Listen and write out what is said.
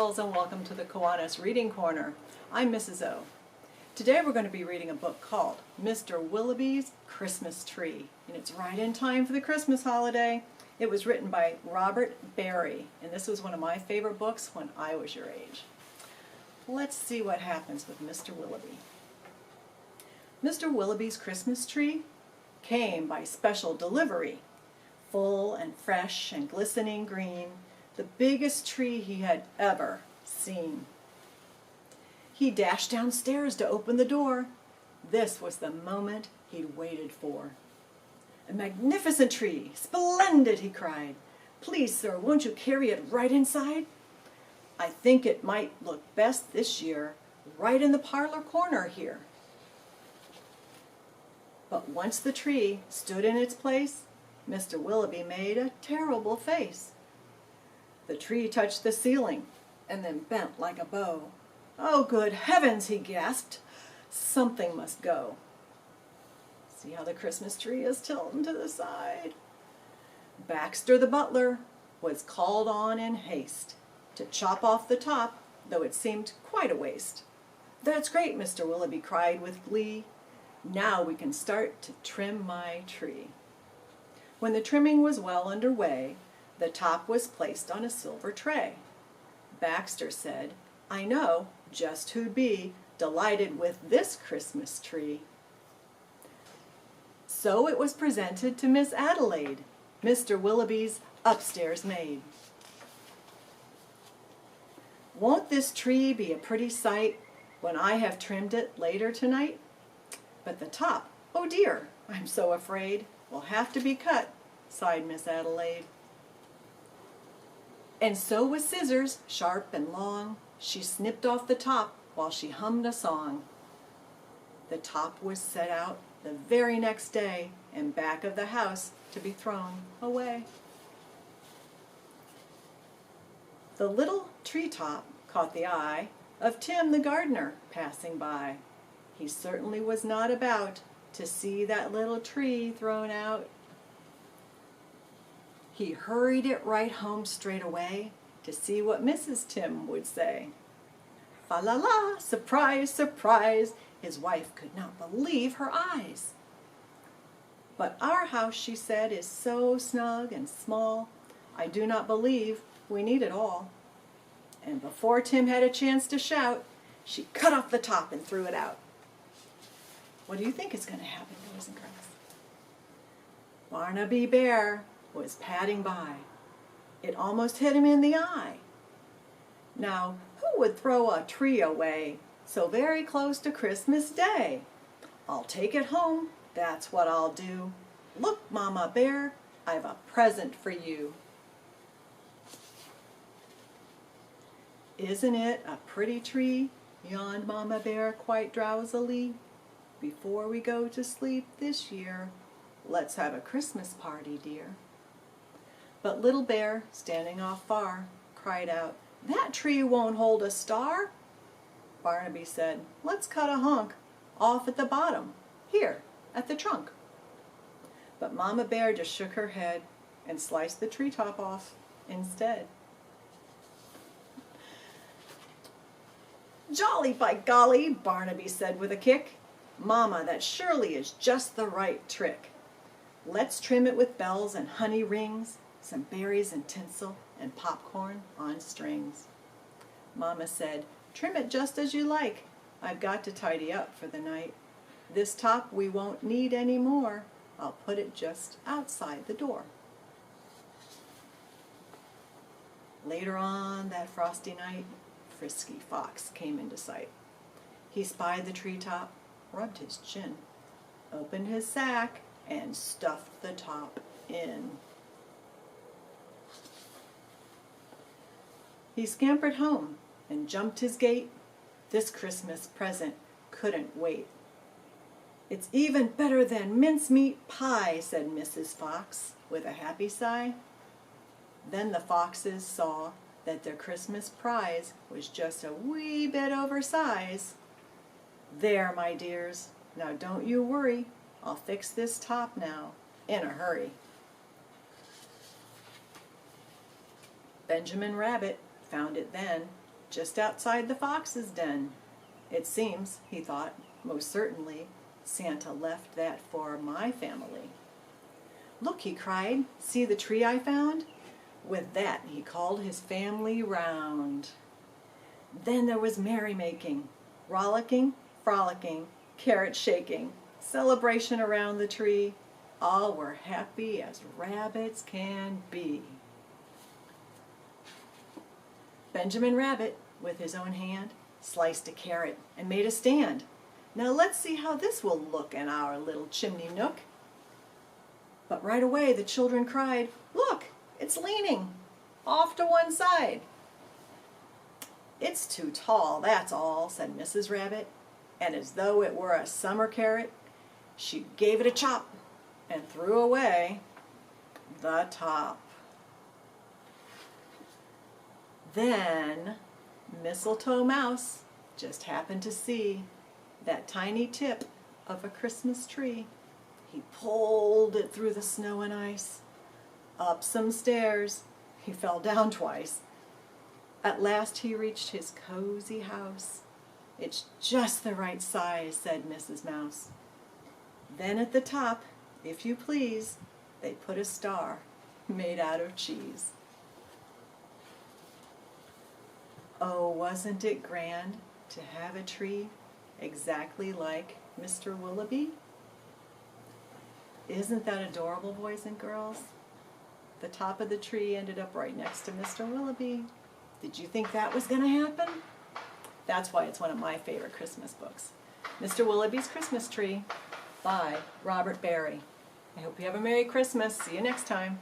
girls, and welcome to the Kiwanis Reading Corner. I'm Mrs. O. Today we're going to be reading a book called Mr. Willowby's Christmas Tree, and it's right in time for the Christmas holiday. It was written by Robert Barry, and this was one of my favorite books when I was your age. Let's see what happens with Mr. Willowby. Mr. Willowby's Christmas tree came by special delivery, full and fresh and glistening green, the biggest tree he had ever seen. He dashed downstairs to open the door. This was the moment he'd waited for. "A magnificent tree! Splendid!" he cried. "Please, sir, won't you carry it right inside? I think it might look best this year, right in the parlor corner here." But once the tree stood in its place, Mr. Willowby made a terrible face. The tree touched the ceiling and then bent like a bow. "Oh, good heavens!" he gasped. "Something must go." See how the Christmas tree is tilting to the side? Baxter the butler was called on in haste to chop off the top, though it seemed quite a waste. "That's great," Mr. Willowby cried with glee. "Now we can start to trim my tree." When the trimming was well underway, the top was placed on a silver tray. Baxter said, "I know just who'd be delighted with this Christmas tree." So it was presented to Miss Adelaide, Mr. Willowby's upstairs maid. "Won't this tree be a pretty sight when I have trimmed it later tonight? But the top, oh dear, I'm so afraid, will have to be cut," sighed Miss Adelaide. And so with scissors, sharp and long, she snipped off the top while she hummed a song. The top was set out the very next day and back of the house to be thrown away. The little treetop caught the eye of Tim the gardener passing by. He certainly was not about to see that little tree thrown out. He hurried it right home straight away to see what Mrs. Tim would say. Fa la la, surprise, surprise! His wife could not believe her eyes. "But our house," she said, "is so snug and small, I do not believe we need it all." And before Tim had a chance to shout, she cut off the top and threw it out. What do you think is going to happen, boys and girls? Barnaby Bear was padding by. It almost hit him in the eye. Now, who would throw a tree away so very close to Christmas Day? "I'll take it home, that's what I'll do. Look, Mama Bear, I've a present for you." "Isn't it a pretty tree?" yawned Mama Bear quite drowsily. "Before we go to sleep this year, let's have a Christmas party, dear." But Little Bear, standing off far, cried out, "That tree won't hold a star." Barnaby said, "Let's cut a hunk off at the bottom, here, at the trunk." But Mama Bear just shook her head and sliced the treetop off instead. "Jolly by golly," Barnaby said with a kick. "Mama, that surely is just the right trick. Let's trim it with bells and honey rings, some berries and tinsel, and popcorn on strings." Mama said, "Trim it just as you like. I've got to tidy up for the night. This top we won't need any more. I'll put it just outside the door." Later on that frosty night, Frisky Fox came into sight. He spied the treetop, rubbed his chin, opened his sack, and stuffed the top in. He scampered home and jumped his gate. This Christmas present couldn't wait. "It's even better than mincemeat pie," said Mrs. Fox with a happy sigh. Then the foxes saw that their Christmas prize was just a wee bit oversize. "There, my dears, now don't you worry. I'll fix this top now in a hurry." Benjamin Rabbit found it then just outside the fox's den. It seems, he thought, most certainly, Santa left that for my family. Look, he cried, see the tree I found? With that he called his family round. Then there was merrymaking, rollicking, frolicking, carrot shaking, celebration around the tree. All were happy as rabbits can be. Benjamin Rabbit, with his own hand, sliced a carrot and made a stand. Now let's see how this will look in our little chimney nook. But right away the children cried, "Look, it's leaning off to one side." "It's too tall, that's all," said Mrs. Rabbit, and as though it were a summer carrot, she gave it a chop and threw away the top. Then Mistletoe Mouse just happened to see that tiny tip of a Christmas tree. He pulled it through the snow and ice, up some stairs. He fell down twice. At last he reached his cozy house. "It's just the right size," said Mrs. Mouse. Then at the top, if you please, they put a star made out of cheese. Oh, wasn't it grand to have a tree exactly like Mr. Willowby? Isn't that adorable, boys and girls? The top of the tree ended up right next to Mr. Willowby. Did you think that was going to happen? That's why it's one of my favorite Christmas books. Mr. Willowby's Christmas Tree by Robert Barry. I hope you have a Merry Christmas. See you next time.